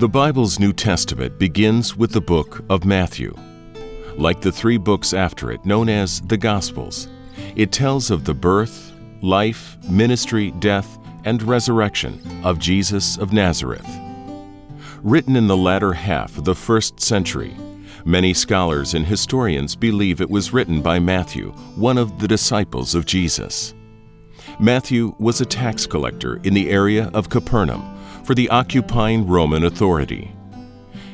The Bible's New Testament begins with the book of Matthew. Like the three books after it, known as the Gospels, it tells of the birth, life, ministry, death, and resurrection of Jesus of Nazareth. Written in the latter half of the 1st century, many scholars and historians believe it was written by Matthew, one of the disciples of Jesus. Matthew was a tax collector in the area of Capernaum for the occupying Roman authority.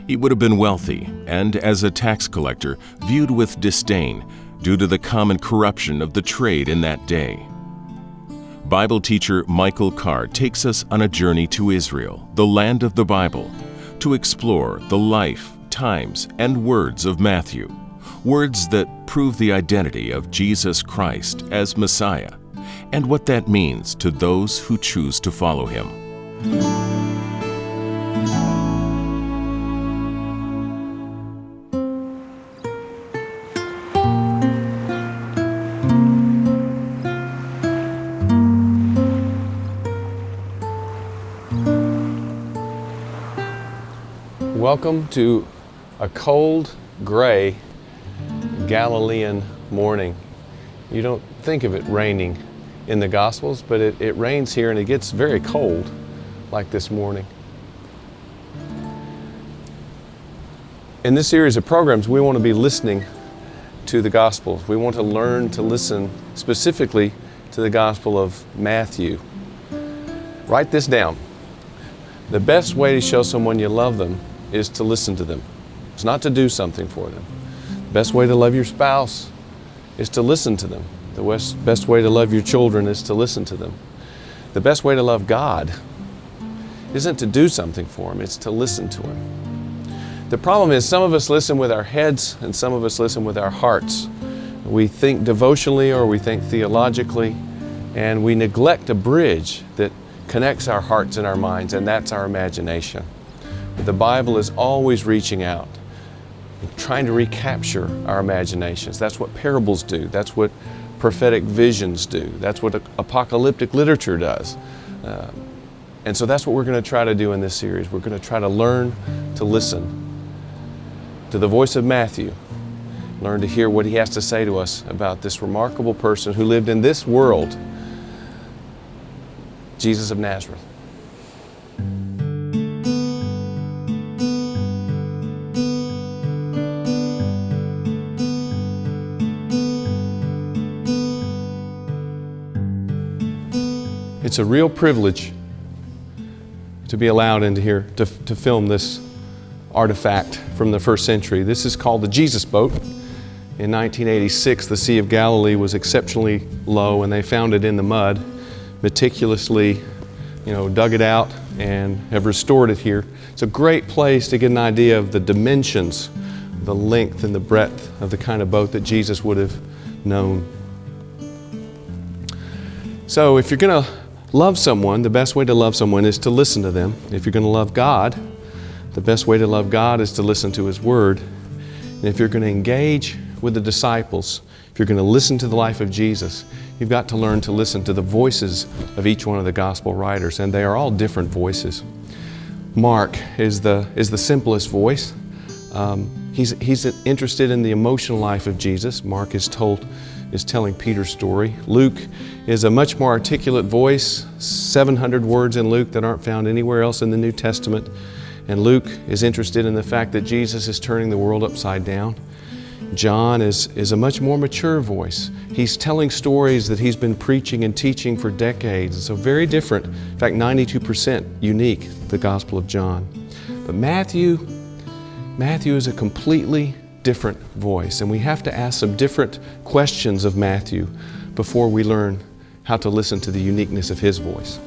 He would have been wealthy and, as a tax collector, viewed with disdain due to the common corruption of the trade in that day. Bible teacher Michael Card takes us on a journey to Israel, the land of the Bible, to explore the life, times, and words of Matthew, words that prove the identity of Jesus Christ as Messiah, and what that means to those who choose to follow him. Welcome to a cold, gray Galilean morning. You don't think of it raining in the Gospels, but it rains here and it gets very cold like this morning. In this series of programs, we want to be listening to the Gospels. We want to learn to listen specifically to the Gospel of Matthew. Write this down. The best way to show someone you love them is to listen to them. It's not to do something for them. The best way to love your spouse is to listen to them. The best way to love your children is to listen to them. The best way to love God isn't to do something for Him, it's to listen to Him. The problem is some of us listen with our heads and some of us listen with our hearts. We think devotionally or we think theologically, and we neglect a bridge that connects our hearts and our minds, and that's our imagination. But the Bible is always reaching out, trying to recapture our imaginations. That's what parables do. That's what prophetic visions do. That's what apocalyptic literature does. And so that's what we're going to try to do in this series. We're going to try to learn to listen to the voice of Matthew, learn to hear what he has to say to us about this remarkable person who lived in this world, Jesus of Nazareth. It's a real privilege to be allowed into here to film this artifact from the 1st century. This is called the Jesus boat. In 1986, the Sea of Galilee was exceptionally low and they found it in the mud, meticulously, dug it out and have restored it here. It's a great place to get an idea of the dimensions, the length and the breadth of the kind of boat that Jesus would have known. So if you're going to love someone, the best way to love someone is to listen to them. If you're going to love God, the best way to love God is to listen to His Word. And if you're going to engage with the disciples, if you're going to listen to the life of Jesus, you've got to learn to listen to the voices of each one of the gospel writers, and they are all different voices. Mark is the simplest voice. He's interested in the emotional life of Jesus. Mark is telling Peter's story. Luke is a much more articulate voice, 700 words in Luke that aren't found anywhere else in the New Testament. And Luke is interested in the fact that Jesus is turning the world upside down. John is a much more mature voice. He's telling stories that he's been preaching and teaching for decades. And so very different, in fact 92% unique, the Gospel of John. But Matthew is a completely different voice, and we have to ask some different questions of Matthew before we learn how to listen to the uniqueness of his voice.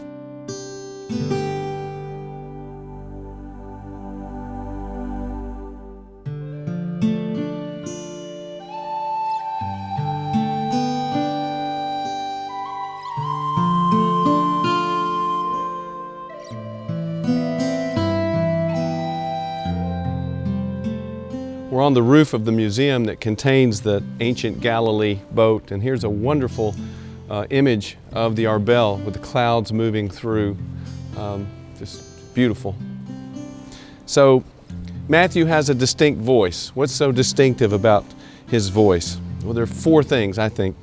We're on the roof of the museum that contains the ancient Galilee boat, and here's a wonderful image of the Arbel with the clouds moving through. Just beautiful. So Matthew has a distinct voice. What's so distinctive about his voice? Well, there are four things, I think.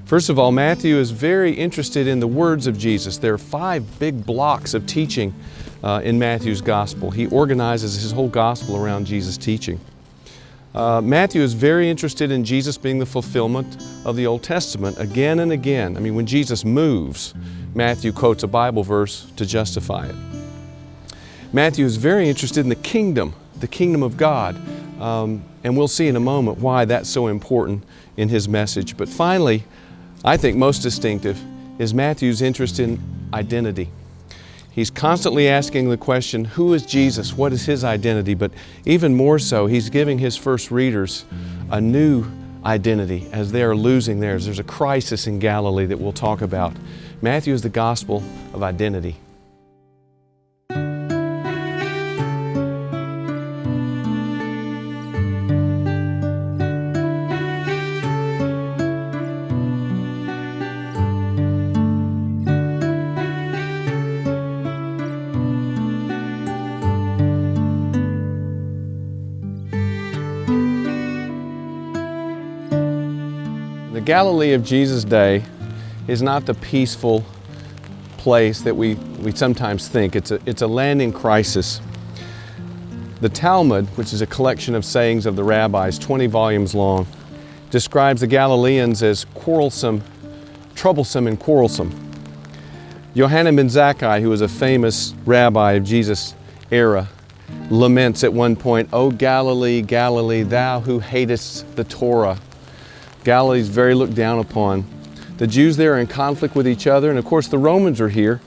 First of all, Matthew is very interested in the words of Jesus. There are 5 big blocks of teaching in Matthew's gospel. He organizes his whole gospel around Jesus' teaching. Matthew is very interested in Jesus being the fulfillment of the Old Testament again and again. I mean, when Jesus moves, Matthew quotes a Bible verse to justify it. Matthew is very interested in the kingdom of God. And we'll see in a moment why that's so important in his message. But finally, I think most distinctive is Matthew's interest in identity. He's constantly asking the question, who is Jesus? What is his identity? But even more so, he's giving his first readers a new identity as they are losing theirs. There's a crisis in Galilee that we'll talk about. Matthew is the gospel of identity. The Galilee of Jesus' day is not the peaceful place that we sometimes think. It's a land in crisis. The Talmud, which is a collection of sayings of the rabbis, 20 volumes long, describes the Galileans as quarrelsome, troublesome and quarrelsome. Yohanan ben Zakkai, who was a famous rabbi of Jesus' era, laments at one point, "O Galilee, Galilee, thou who hatest the Torah." Galilee is very looked down upon. The Jews there are in conflict with each other, and of course the Romans are here.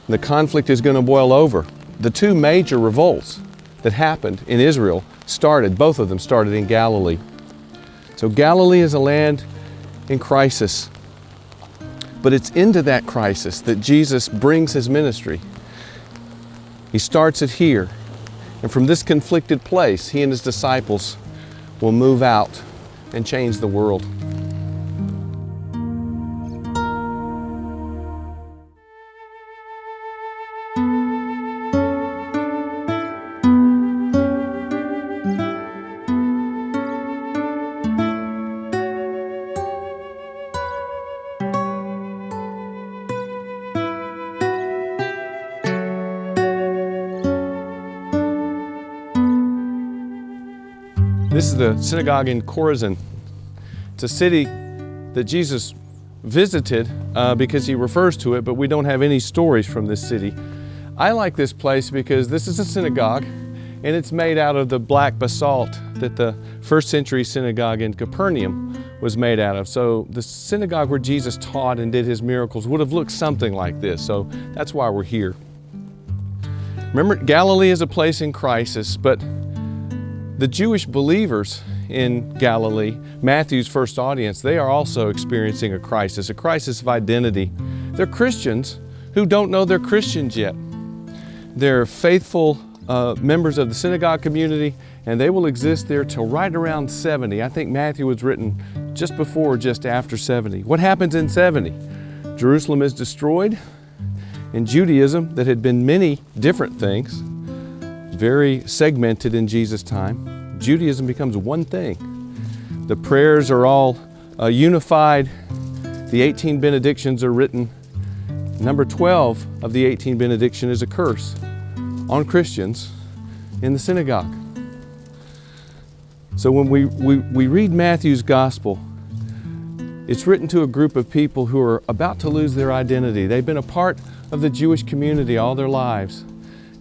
The conflict is going to boil over. The 2 major revolts that happened in Israel both of them started in Galilee. So Galilee is a land in crisis. But it's into that crisis that Jesus brings his ministry. He starts it here. And from this conflicted place, he and his disciples will move out and change the world. This is the synagogue in Chorazin. It's a city that Jesus visited because he refers to it, but we don't have any stories from this city. I like this place because this is a synagogue, and it's made out of the black basalt that the first century synagogue in Capernaum was made out of. So the synagogue where Jesus taught and did his miracles would have looked something like this. So that's why we're here. Remember, Galilee is a place in crisis, but the Jewish believers in Galilee, Matthew's first audience, they are also experiencing a crisis of identity. They're Christians who don't know they're Christians yet. They're faithful members of the synagogue community, and they will exist there till right around 70. I think Matthew was written just before or just after 70. What happens in 70? Jerusalem is destroyed, and Judaism, that had been many different things, very segmented in Jesus' time, Judaism becomes one thing. The prayers are all unified. The 18 benedictions are written. Number 12 of the 18 benediction is a curse on Christians in the synagogue. So when we read Matthew's gospel, it's written to a group of people who are about to lose their identity. They've been a part of the Jewish community all their lives,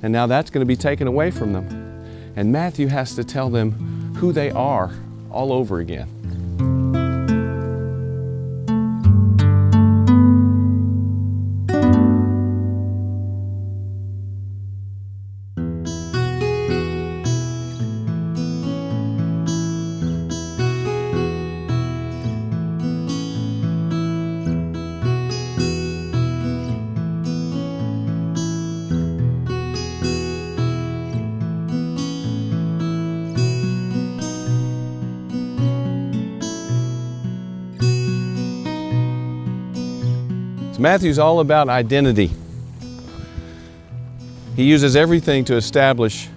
and now that's going to be taken away from them. And Matthew has to tell them who they are all over again. So Matthew's all about identity. He uses everything to establish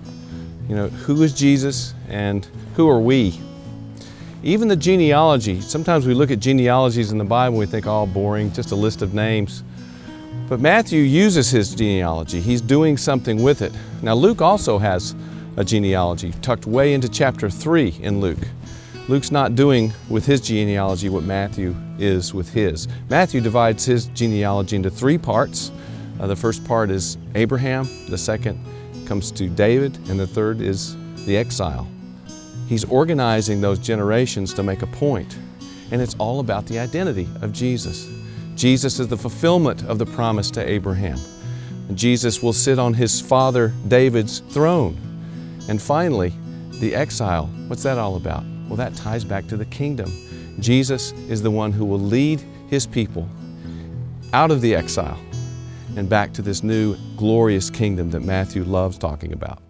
Who is Jesus and who are we? Even the genealogy, sometimes we look at genealogies in the Bible and we think, oh, boring, just a list of names. But Matthew uses his genealogy. He's doing something with it. Now Luke also has a genealogy tucked way into chapter 3 in Luke. Luke's not doing with his genealogy what Matthew is with his. Matthew divides his genealogy into 3 parts. The first part is Abraham, the second comes to David, and the third is the exile. He's organizing those generations to make a point, and it's all about the identity of Jesus. Jesus is the fulfillment of the promise to Abraham. Jesus will sit on his father David's throne. And finally, the exile. What's that all about? Well, that ties back to the kingdom. Jesus is the one who will lead his people out of the exile and back to this new glorious kingdom that Matthew loves talking about.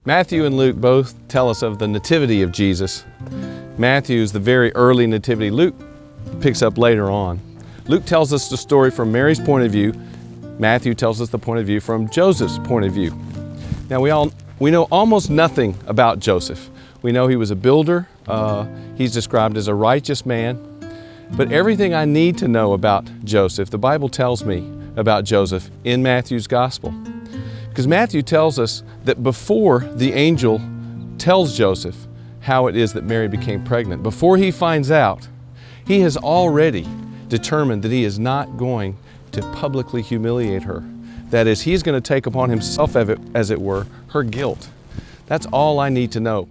Matthew and Luke both tell us of the nativity of Jesus. Matthew is the very early nativity. Luke picks up later on. Luke tells us the story from Mary's point of view. Matthew tells us the point of view from Joseph's point of view. Now we know almost nothing about Joseph. We know he was a builder. He's described as a righteous man. But everything I need to know about Joseph, the Bible tells me about Joseph in Matthew's gospel. Because Matthew tells us that before the angel tells Joseph how it is that Mary became pregnant, before he finds out, he has already determined that he is not going to publicly humiliate her. That is, he's going to take upon himself, as it were, her guilt. That's all I need to know.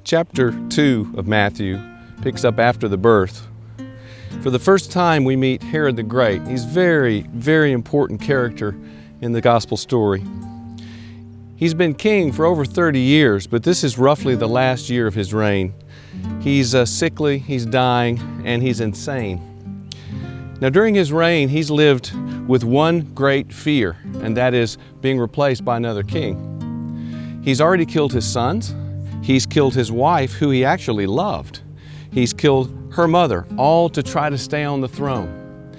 Chapter 2 of Matthew picks up after the birth. For the first time we meet Herod the Great. He's a very, very important character in the gospel story. He's been king for over 30 years, but this is roughly the last year of his reign. He's sickly, he's dying, and he's insane. Now during his reign, he's lived with one great fear, and that is being replaced by another king. He's already killed his sons. He's killed his wife, who he actually loved. He's killed her mother, all to try to stay on the throne.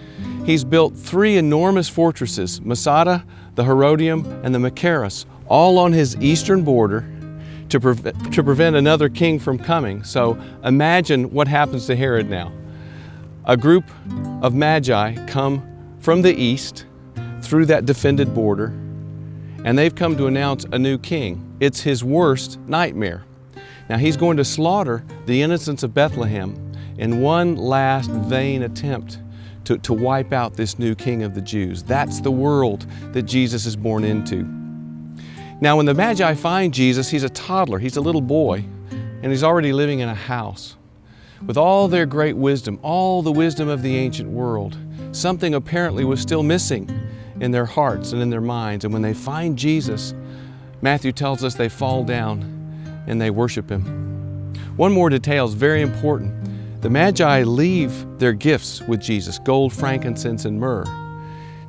He's built 3 enormous fortresses, Masada, the Herodium, and the Machaerus, all on his eastern border to prevent another king from coming. So imagine what happens to Herod now. A group of magi come from the east through that defended border, and they've come to announce a new king. It's his worst nightmare. Now he's going to slaughter the innocents of Bethlehem in one last vain attempt to wipe out this new king of the Jews. That's the world that Jesus is born into. Now when the Magi find Jesus, he's a toddler, he's a little boy, and he's already living in a house. With all their great wisdom, all the wisdom of the ancient world, something apparently was still missing in their hearts and in their minds. And when they find Jesus, Matthew tells us they fall down and they worship him. One more detail is very important. The Magi leave their gifts with Jesus, gold, frankincense, and myrrh.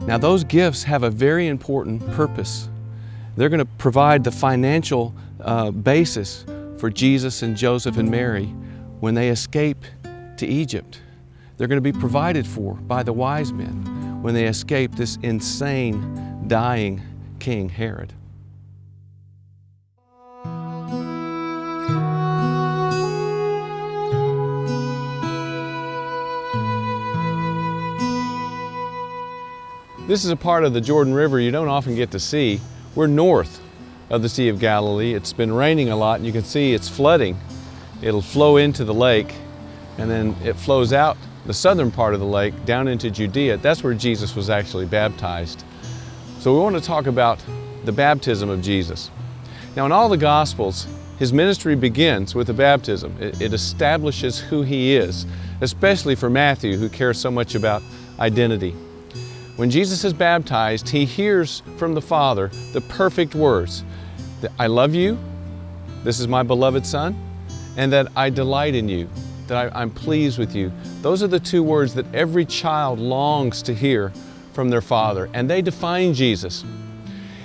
Now those gifts have a very important purpose. They're going to provide the financial basis for Jesus and Joseph and Mary when they escape to Egypt. They're going to be provided for by the wise men when they escape this insane, dying King Herod. This is a part of the Jordan River you don't often get to see. We're north of the Sea of Galilee. It's been raining a lot and you can see it's flooding. It'll flow into the lake and then it flows out the southern part of the lake down into Judea. That's where Jesus was actually baptized. So we want to talk about the baptism of Jesus. Now in all the Gospels, His ministry begins with the baptism. It establishes who He is, especially for Matthew, who cares so much about identity. When Jesus is baptized, He hears from the Father the perfect words that I love you, this is my beloved Son, and that I delight in you, that I'm pleased with you. Those are the two words that every child longs to hear from their Father, and they define Jesus.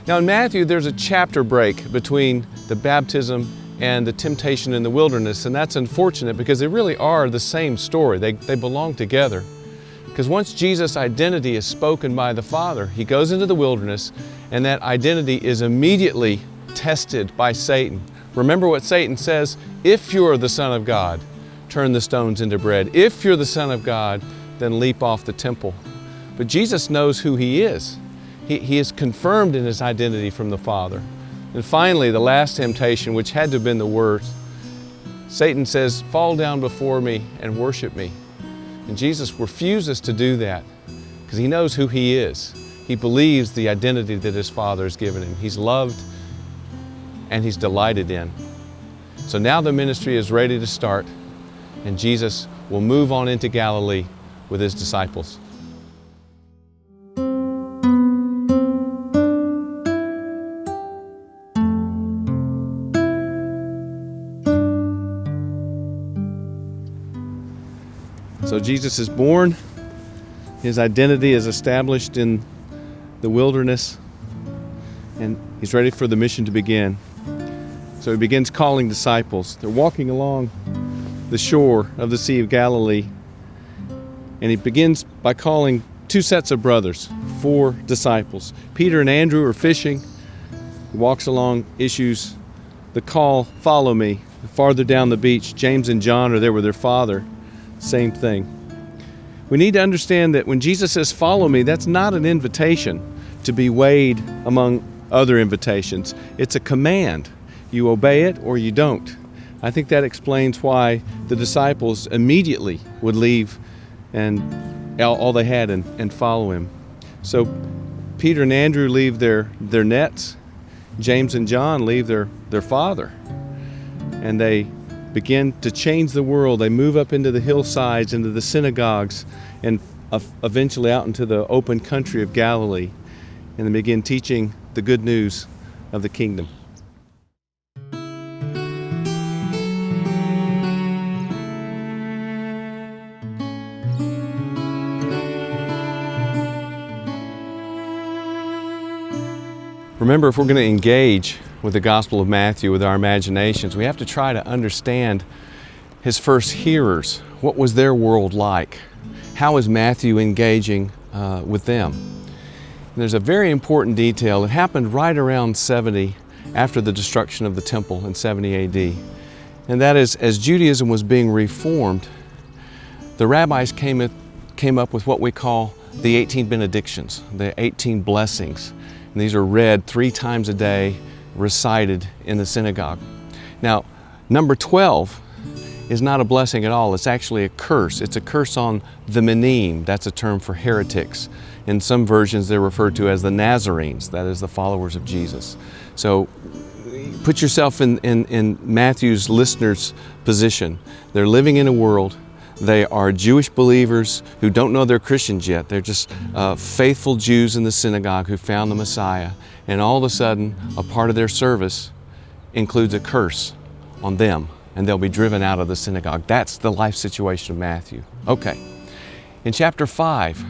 Now in Matthew, there's a chapter break between the baptism and the temptation in the wilderness, and that's unfortunate because they really are the same story. They belong together. Because once Jesus' identity is spoken by the Father, He goes into the wilderness, and that identity is immediately tested by Satan. Remember what Satan says, if you're the Son of God, turn the stones into bread. If you're the Son of God, then leap off the temple. But Jesus knows who He is. He is confirmed in His identity from the Father. And finally, the last temptation, which had to have been the worst, Satan says, fall down before me and worship me. And Jesus refuses to do that because He knows who He is. He believes the identity that His Father has given Him. He's loved and He's delighted in. So now the ministry is ready to start, and Jesus will move on into Galilee with His disciples. So Jesus is born, His identity is established in the wilderness, and He's ready for the mission to begin. So He begins calling disciples. They're walking along the shore of the Sea of Galilee, and He begins by calling two sets of brothers, 4 disciples. Peter and Andrew are fishing. He walks along, issues the call, follow me. Farther down the beach, James and John are there with their father. Same thing. We need to understand that when Jesus says, follow me, that's not an invitation to be weighed among other invitations. It's a command. You obey it or you don't. I think that explains why the disciples immediately would leave and all they had and follow Him. So Peter and Andrew leave their nets. James and John leave their father. And they begin to change the world. They move up into the hillsides, into the synagogues, and eventually out into the open country of Galilee. And they begin teaching the good news of the kingdom. Remember, if we're going to engage with the Gospel of Matthew with our imaginations, we have to try to understand His first hearers. What was their world like? How is Matthew engaging with them? And there's a very important detail. It happened right around 70 after the destruction of the temple in 70 AD. And that is, as Judaism was being reformed, the rabbis came up with what we call the 18 Benedictions, the 18 blessings. And these are read 3 times a day, recited in the synagogue. Now, number 12 is not a blessing at all. It's actually a curse. It's a curse on the Menim. That's a term for heretics. In some versions, they're referred to as the Nazarenes, that is the followers of Jesus. So put yourself in Matthew's listener's position. They're living in a world. They are Jewish believers who don't know they're Christians yet. They're just faithful Jews in the synagogue who found the Messiah. And all of a sudden, a part of their service includes a curse on them, and they'll be driven out of the synagogue. That's the life situation of Matthew. Okay, in chapter 5,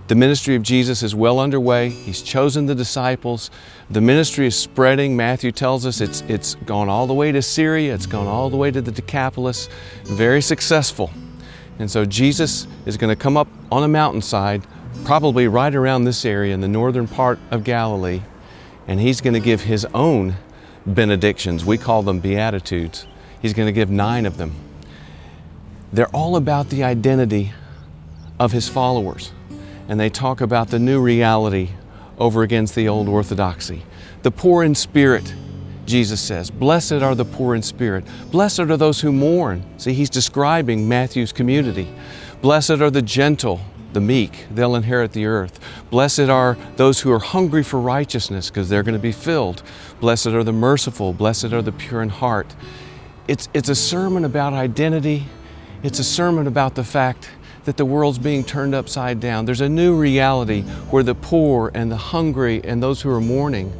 the ministry of Jesus is well underway. He's chosen the disciples. The ministry is spreading. Matthew tells us it's gone all the way to Syria. It's gone all the way to the Decapolis. Very successful. And so Jesus is going to come up on a mountainside, probably right around this area in the northern part of Galilee, and He's going to give His own benedictions. We call them Beatitudes. He's going to give 9 of them. They're all about the identity of His followers, and they talk about the new reality over against the old orthodoxy. The poor in spirit, Jesus says, blessed are the poor in spirit. Blessed are those who mourn. See, He's describing Matthew's community. Blessed are the gentle, the meek, they'll inherit the earth. Blessed are those who are hungry for righteousness, because they're going to be filled. Blessed are the merciful, blessed are the pure in heart. It's a sermon about identity. It's a sermon about the fact that the world's being turned upside down. There's a new reality where the poor and the hungry and those who are mourning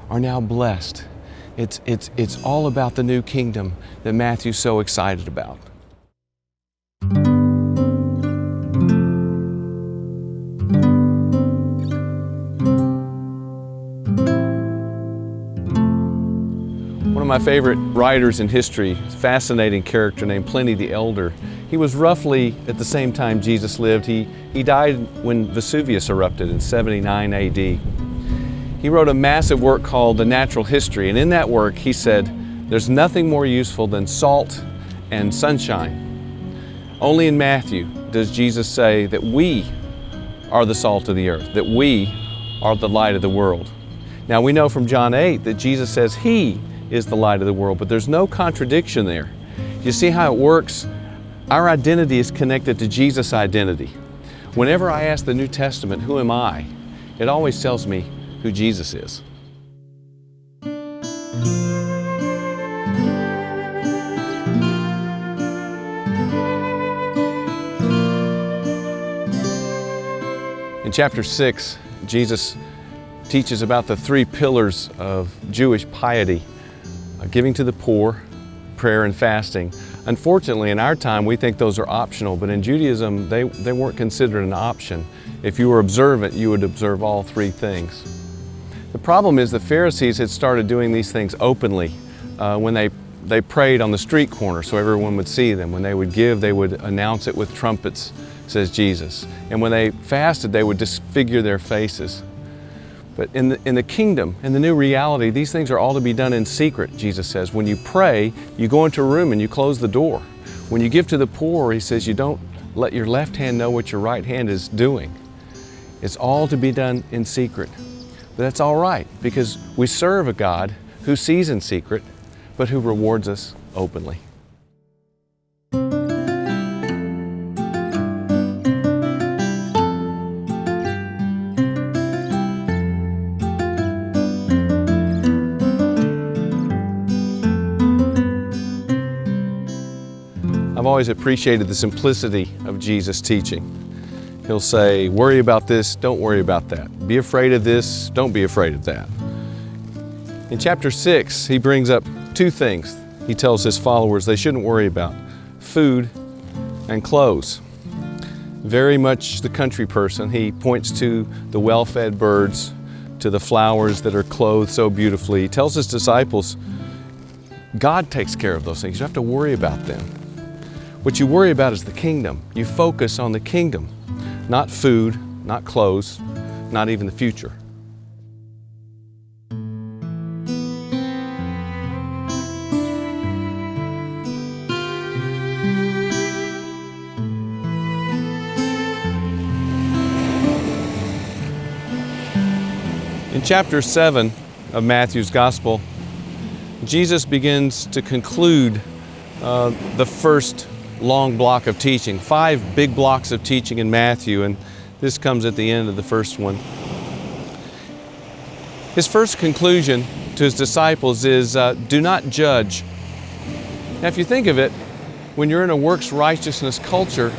are now blessed. It's all about the new kingdom that Matthew's so excited about. One of my favorite writers in history, a fascinating character named Pliny the Elder. He was roughly at the same time Jesus lived. He died when Vesuvius erupted in 79 AD. He wrote a massive work called The Natural History, and in that work he said, there's nothing more useful than salt and sunshine. Only in Matthew does Jesus say that we are the salt of the earth, that we are the light of the world. Now we know from John 8 that Jesus says He is the light of the world, but there's no contradiction there. You see how it works? Our identity is connected to Jesus' identity. Whenever I ask the New Testament, who am I? It always tells me who Jesus is. In chapter 6, Jesus teaches about the three pillars of Jewish piety: giving to the poor, prayer, and fasting. Unfortunately, in our time, we think those are optional, but in Judaism, they weren't considered an option. If you were observant, you would observe all three things. The problem is the Pharisees had started doing these things openly when they prayed on the street corner so everyone would see them. When they would give, they would announce it with trumpets, says Jesus. And when they fasted, they would disfigure their faces. But in the kingdom, in the new reality, these things are all to be done in secret, Jesus says. When you pray, you go into a room and you close the door. When you give to the poor, He says, you don't let your left hand know what your right hand is doing. It's all to be done in secret. But that's all right, because we serve a God who sees in secret, but who rewards us openly. I've always appreciated the simplicity of Jesus' teaching. He'll say, worry about this, don't worry about that. Be afraid of this, don't be afraid of that. In chapter 6, he brings up two things he tells his followers they shouldn't worry about: food and clothes. Very much the country person, he points to the well-fed birds, to the flowers that are clothed so beautifully. He tells his disciples, God takes care of those things. You don't have to worry about them. What you worry about is the kingdom. You focus on the kingdom, not food, not clothes, not even the future. In chapter 7 of Matthew's Gospel, Jesus begins to conclude the first long block of teaching. 5 big blocks of teaching in Matthew, and this comes at the end of the first one. His first conclusion to his disciples is, do not judge. Now, if you think of it, when you're in a works righteousness culture,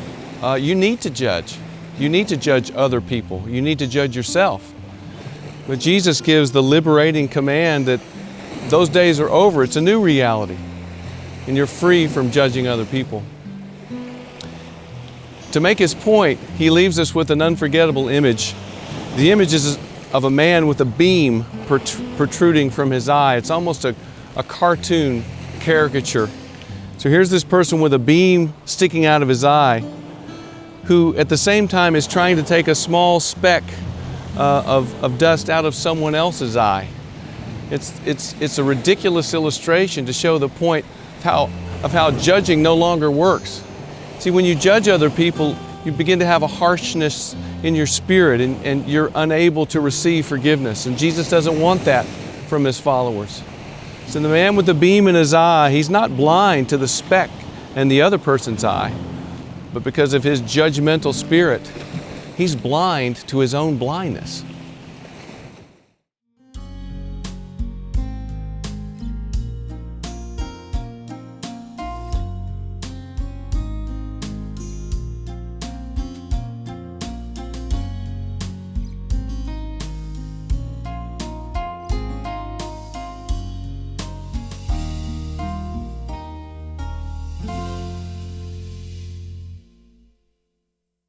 you need to judge. You need to judge other people. You need to judge yourself. But Jesus gives the liberating command that those days are over. It's a new reality, and you're free from judging other people. To make his point, he leaves us with an unforgettable image. The image is of a man with a beam protruding from his eye. It's almost a cartoon caricature. So here's this person with a beam sticking out of his eye, who at the same time is trying to take a small speck of dust out of someone else's eye. It's a ridiculous illustration to show the point of how judging no longer works. See, when you judge other people, you begin to have a harshness in your spirit, and you're unable to receive forgiveness. And Jesus doesn't want that from his followers. So the man with the beam in his eye, he's not blind to the speck in the other person's eye, but because of his judgmental spirit, He's blind to his own blindness.